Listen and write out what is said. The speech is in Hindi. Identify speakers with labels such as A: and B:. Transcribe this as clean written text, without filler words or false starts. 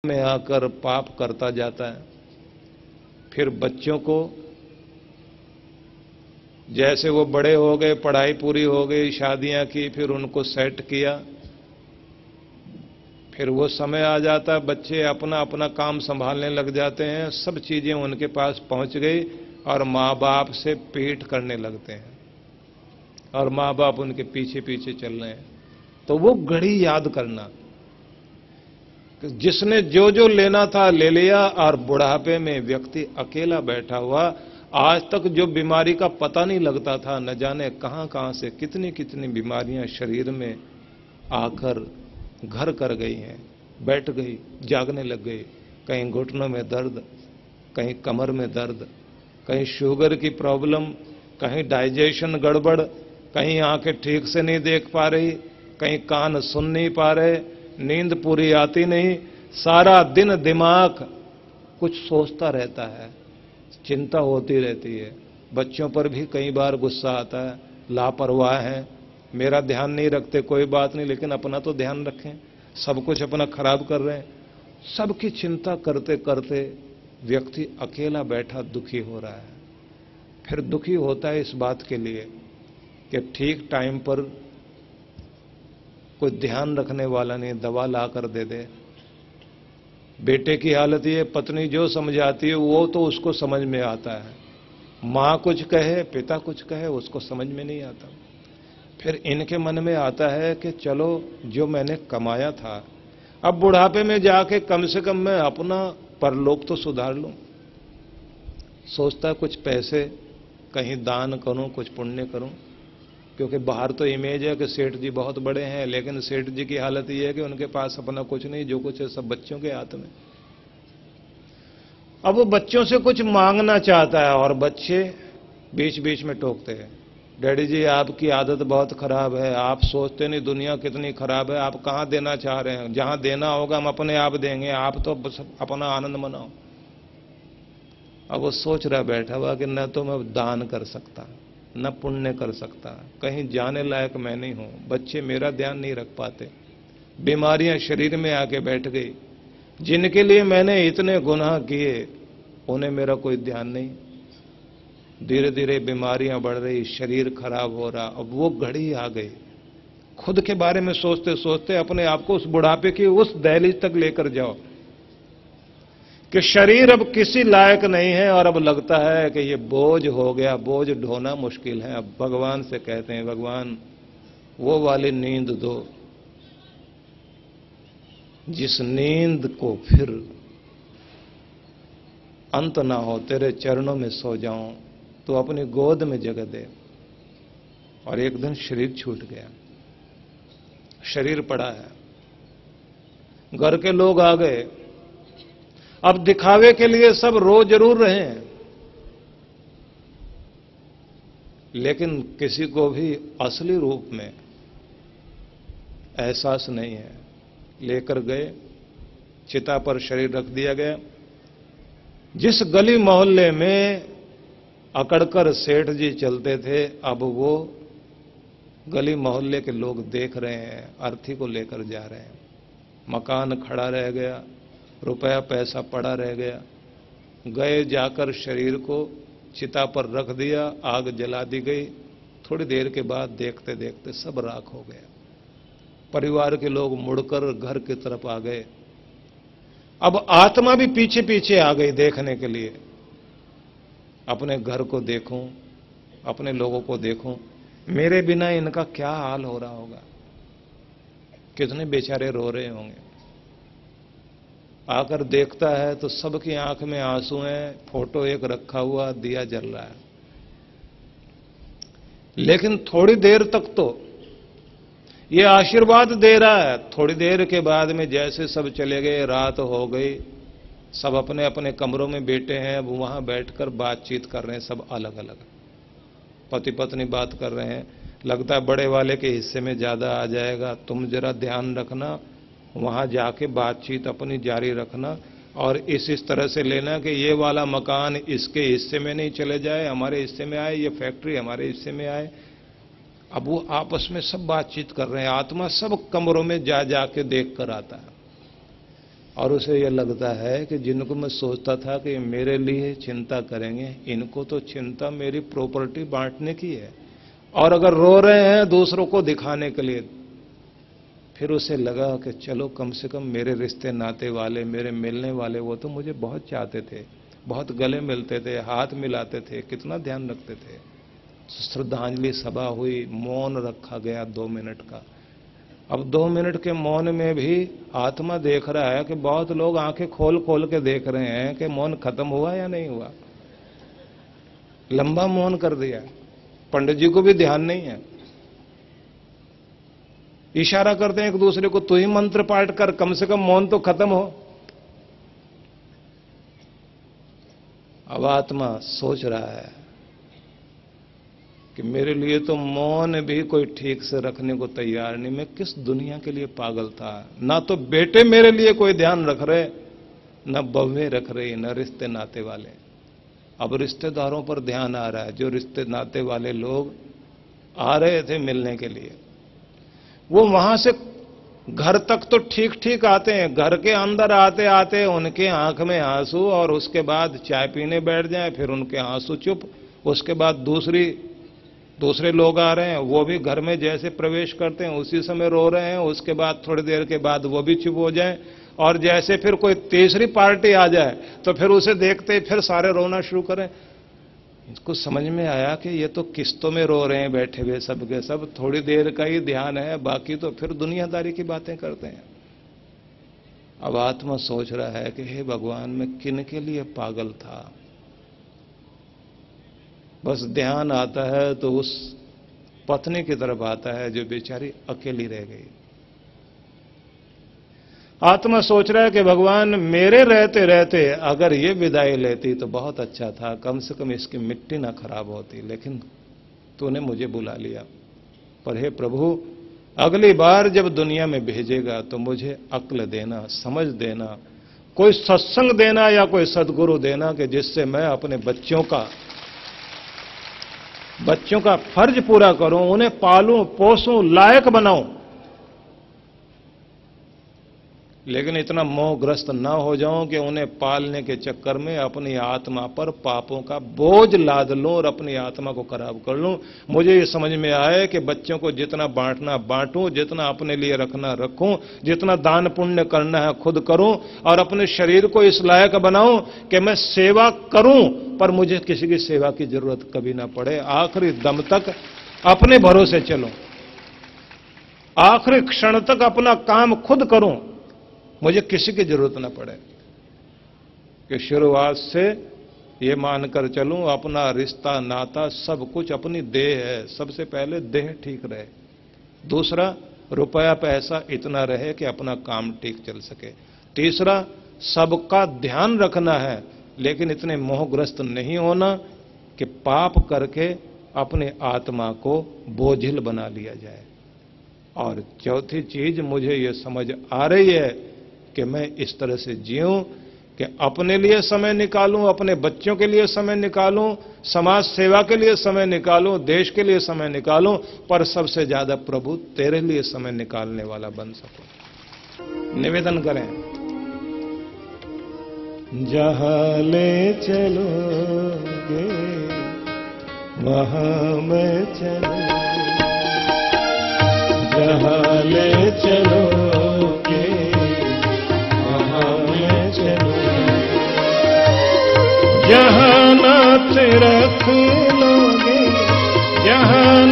A: में आकर पाप करता जाता है। फिर बच्चों को जैसे वो बड़े हो गए, पढ़ाई पूरी हो गई, शादियां की, फिर उनको सेट किया, फिर वो समय आ जाता है, बच्चे अपना अपना काम संभालने लग जाते हैं, सब चीजें उनके पास पहुंच गई और माँ बाप से पीठ करने लगते हैं और माँ बाप उनके पीछे पीछे चल रहे हैं। तो वो घड़ी याद करना, जिसने जो जो लेना था ले लिया और बुढ़ापे में व्यक्ति अकेला बैठा हुआ, आज तक जो बीमारी का पता नहीं लगता था, न जाने कहां कहां से कितनी कितनी बीमारियां शरीर में आकर घर कर गई हैं, बैठ गई, जागने लग गई। कहीं घुटनों में दर्द, कहीं कमर में दर्द, कहीं शुगर की प्रॉब्लम, कहीं डाइजेशन गड़बड़, कहीं आंखें ठीक से नहीं देख पा रही, कहीं कान सुन नहीं पा रहे, नींद पूरी आती नहीं, सारा दिन दिमाग कुछ सोचता रहता है, चिंता होती रहती है। बच्चों पर भी कई बार गुस्सा आता है, लापरवाह हैं, मेरा ध्यान नहीं रखते, कोई बात नहीं, लेकिन अपना तो ध्यान रखें, सब कुछ अपना खराब कर रहे हैं। सबकी चिंता करते करते व्यक्ति अकेला बैठा दुखी हो रहा है। फिर दुखी होता है इस बात के लिए कि ठीक टाइम पर कोई ध्यान रखने वाला नहीं दवा ला कर दे दे। बेटे की हालत ये, पत्नी जो समझाती है वो तो उसको समझ में आता है, मां कुछ कहे, पिता कुछ कहे, उसको समझ में नहीं आता। फिर इनके मन में आता है कि चलो जो मैंने कमाया था, अब बुढ़ापे में जाके कम से कम मैं अपना परलोक तो सुधार लूं। सोचता कुछ पैसे कहीं दान करूं, कुछ पुण्य करूं, क्योंकि बाहर तो इमेज है कि सेठ जी बहुत बड़े हैं, लेकिन सेठ जी की हालत यह है कि उनके पास अपना कुछ नहीं, जो कुछ है सब बच्चों के हाथ में। अब वो बच्चों से कुछ मांगना चाहता है और बच्चे बीच बीच में टोकते हैं, डैडी जी आपकी आदत बहुत खराब है, आप सोचते नहीं दुनिया कितनी खराब है, आप कहां देना चाह रहे हैं, जहां देना होगा हम अपने आप देंगे, आप तो बस अपना आनंद मनाओ। अब वो सोच रहा बैठा हुआ कि न तो मैं दान कर सकता, न पुण्य कर सकता, कहीं जाने लायक मैं नहीं हूं, बच्चे मेरा ध्यान नहीं रख पाते, बीमारियां शरीर में आके बैठ गई, जिनके लिए मैंने इतने गुनाह किए उन्हें मेरा कोई ध्यान नहीं। धीरे धीरे बीमारियां बढ़ रही, शरीर खराब हो रहा। अब वो घड़ी आ गई, खुद के बारे में सोचते सोचते अपने आप को उस बुढ़ापे की उस दहलीज तक लेकर जाओ कि शरीर अब किसी लायक नहीं है और अब लगता है कि ये बोझ हो गया, बोझ ढोना मुश्किल है। अब भगवान से कहते हैं, भगवान वो वाली नींद दो जिस नींद को फिर अंत ना हो, तेरे चरणों में सो जाऊं, तो अपनी गोद में जगह दे। और एक दिन शरीर छूट गया, शरीर पड़ा है, घर के लोग आ गए। अब दिखावे के लिए सब रो जरूर रहे हैं, लेकिन किसी को भी असली रूप में एहसास नहीं है। लेकर गए, चिता पर शरीर रख दिया गया। जिस गली मोहल्ले में अकड़कर सेठ जी चलते थे, अब वो गली मोहल्ले के लोग देख रहे हैं, अर्थी को लेकर जा रहे हैं। मकान खड़ा रह गया, रुपया पैसा पड़ा रह गया। गए, जाकर शरीर को चिता पर रख दिया, आग जला दी गई। थोड़ी देर के बाद देखते देखते सब राख हो गया। परिवार के लोग मुड़कर घर की तरफ आ गए। अब आत्मा भी पीछे पीछे आ गई देखने के लिए, अपने घर को देखूं, अपने लोगों को देखूं, मेरे बिना इनका क्या हाल हो रहा होगा, कितने बेचारे रो रहे होंगे। आकर देखता है तो सबकी आंख में आंसू हैं, फोटो एक रखा हुआ, दिया जल रहा है। लेकिन थोड़ी देर तक तो ये आशीर्वाद दे रहा है, थोड़ी देर के बाद में जैसे सब चले गए, रात हो गई, सब अपने अपने कमरों में बैठे हैं। अब वहां बैठकर बातचीत कर रहे हैं, सब अलग अलग, पति पत्नी बात कर रहे हैं। लगता है बड़े वाले के हिस्से में ज्यादा आ जाएगा, तुम जरा ध्यान रखना, वहां जाके बातचीत अपनी जारी रखना और इस तरह से लेना कि ये वाला मकान इसके हिस्से में नहीं चले जाए, हमारे हिस्से में आए, ये फैक्ट्री हमारे हिस्से में आए। अब वो आपस में सब बातचीत कर रहे हैं, आत्मा सब कमरों में जा जाके देख कर आता है। और उसे यह लगता है कि जिनको मैं सोचता था कि मेरे लिए चिंता करेंगे, इनको तो चिंता मेरी प्रॉपर्टी बांटने की है। और अगर रो रहे हैं दूसरों को दिखाने के लिए, फिर उसे लगा कि चलो कम से कम मेरे रिश्ते नाते वाले, मेरे मिलने वाले, वो तो मुझे बहुत चाहते थे, बहुत गले मिलते थे, हाथ मिलाते थे, कितना ध्यान रखते थे। श्रद्धांजलि सभा हुई, मौन रखा गया 2 मिनट का। अब 2 मिनट के मौन में भी आत्मा देख रहा है कि बहुत लोग आंखें खोल खोल के देख रहे हैं कि मौन खत्म हुआ या नहीं हुआ। लंबा मौन कर दिया, पंडित जी को भी ध्यान नहीं है। इशारा करते हैं एक दूसरे को, तू ही मंत्र पाठ कर, कम से कम मौन तो खत्म हो। अब आत्मा सोच रहा है कि मेरे लिए तो मौन भी कोई ठीक से रखने को तैयार नहीं, मैं किस दुनिया के लिए पागल था। ना तो बेटे मेरे लिए कोई ध्यान रख रहे, ना बहुएं रख रही, ना रिश्ते नाते वाले। अब रिश्तेदारों पर ध्यान आ रहा है। जो रिश्ते नाते वाले लोग आ रहे थे मिलने के लिए, वो वहां से घर तक तो ठीक ठीक आते हैं, घर के अंदर आते आते उनके आंख में आंसू, और उसके बाद चाय पीने बैठ जाएं, फिर उनके आंसू चुप। उसके बाद दूसरे लोग आ रहे हैं, वो भी घर में जैसे प्रवेश करते हैं उसी समय रो रहे हैं, उसके बाद थोड़ी देर के बाद वो भी चुप हो जाएं, और जैसे फिर कोई तीसरी पार्टी आ जाए तो फिर उसे देखते ही फिर सारे रोना शुरू करें। इसको समझ में आया कि ये तो किस्तों में रो रहे हैं बैठे हुए सब के सब, थोड़ी देर का ही ध्यान है, बाकी तो फिर दुनियादारी की बातें करते हैं। अब आत्मा सोच रहा है कि हे भगवान, मैं किन के लिए पागल था। बस ध्यान आता है तो उस पत्नी की तरफ आता है जो बेचारी अकेली रह गई। आत्मा सोच रहा है कि भगवान, मेरे रहते रहते अगर ये विदाई लेती तो बहुत अच्छा था, कम से कम इसकी मिट्टी ना खराब होती, लेकिन तूने मुझे बुला लिया। पर हे प्रभु, अगली बार जब दुनिया में भेजेगा तो मुझे अक्ल देना, समझ देना, कोई सत्संग देना या कोई सद्गुरु देना कि जिससे मैं अपने बच्चों का फर्ज पूरा करूं, उन्हें पालूं, पोसूं, लायक बनाऊं। लेकिन इतना मोहग्रस्त ना हो जाऊं कि उन्हें पालने के चक्कर में अपनी आत्मा पर पापों का बोझ लाद लूं और अपनी आत्मा को खराब कर लूं। मुझे ये समझ में आए कि बच्चों को जितना बांटना बांटूं, जितना अपने लिए रखना रखूं, जितना दान पुण्य करना है खुद करूं, और अपने शरीर को इस लायक बनाऊं कि मैं सेवा करूं, पर मुझे किसी की सेवा की जरूरत कभी ना पड़े। आखिरी दम तक अपने भरोसे चलूं, आखिरी क्षण तक अपना काम खुद करूं, मुझे किसी की जरूरत ना पड़े। कि शुरुआत से ये मानकर चलूं अपना रिश्ता नाता सब कुछ अपनी देह है। सबसे पहले देह ठीक रहे, दूसरा रुपया पैसा इतना रहे कि अपना काम ठीक चल सके, तीसरा सबका ध्यान रखना है लेकिन इतने मोहग्रस्त नहीं होना कि पाप करके अपने आत्मा को बोझिल बना लिया जाए। और चौथी चीज मुझे ये समझ आ रही है कि मैं इस तरह से जीऊं कि अपने लिए समय निकालूं, अपने बच्चों के लिए समय निकालूं, समाज सेवा के लिए समय निकालूं, देश के लिए समय निकालूं, पर सबसे ज्यादा प्रभु तेरे लिए समय निकालने वाला बन सकूं। निवेदन करें, जहां ले चलोगे वहां मैं चलूं, जहां ले चलोगे वहां मैं चलूं, जहां नाथ रख लोगे, जहां